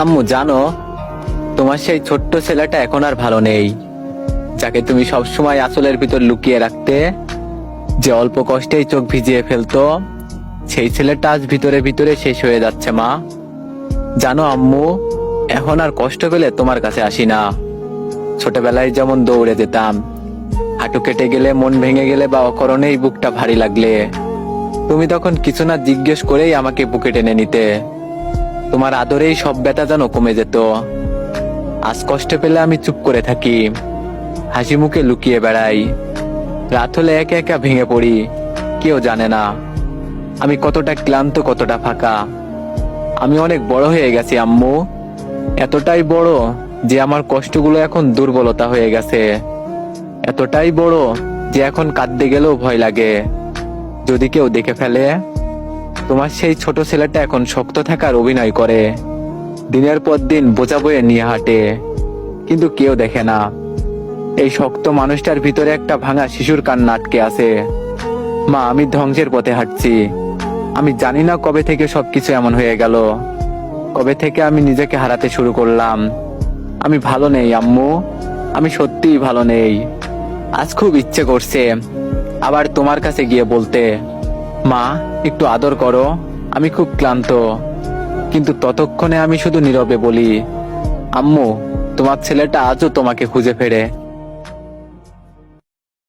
আম্মু জানো, তোমার সেই ছোট্ট ছেলেটা এখন আর ভালো নেই, যাকে তুমি সবসময় আঁচলের ভিতর লুকিয়ে রাখতে, যে অল্প কষ্টেই চোখ ভিজিয়ে ফেলতো, সেই ছেলেটা আজ ভিতরে ভিতরে শেষ হয়ে যাচ্ছে মা। জানো আম্মু, এখন আর কষ্ট পেলে তোমার কাছে আসি না। ছোটবেলায় যেমন দৌড়ে যেতাম, হাঁটু কেটে গেলে, মন ভেঙে গেলে বা অকারণেই বুকটা ভারী লাগলে তুমি তখন কিছু না জিজ্ঞেস করেই আমাকে বুকে টেনে নিতে। তোমার আদরেই সব ব্যথা যেন কমে যেত। আজ কষ্ট পেলে আমি চুপ করে থাকি, হাসি মুখে লুকিয়ে বেড়াই। রাত হলে একা একা ভেঙে পড়ি, কেউ জানে না আমি কতটা ক্লান্ত, কতটা ফাঁকা। আমি অনেক বড় হয়ে গেছি আম্মু, এতটাই বড় যে আমার কষ্টগুলো এখন দুর্বলতা হয়ে গেছে। এতটাই বড় যে এখন কাঁদতে গেলেও ভয় লাগে, যদি কেউ দেখে ফেলে। তোমার সেই ছোট ছেলেটা এখন শক্ত থাকার অভিনয় করে, দিনের পর দিন বোঝা বয়ে নিয়ে হাঁটে, কিন্তু কেউ দেখে না এই শক্ত মানুষটার ভিতরে একটা ভাঙা শিশুর কান্না আটকে আছে। মা, আমি ধ্বংসের পথে হাঁটছি। আমি জানি না কবে থেকে সবকিছু এমন হয়ে গেল, কবে থেকে আমি নিজেকে হারাতে শুরু করলাম। আমি ভালো নেই আম্মু, আমি সত্যিই ভালো নেই। আজ খুব ইচ্ছে করছে আবার তোমার কাছে গিয়ে বলতে, মা একটু আদর করো, আমি খুব ক্লান্ত। কিন্তু ততক্ষণে আমি শুধু নীরবে বলি, আম্মু তোমার ছেলেটা আজও তোমাকে খুঁজে ফেরে।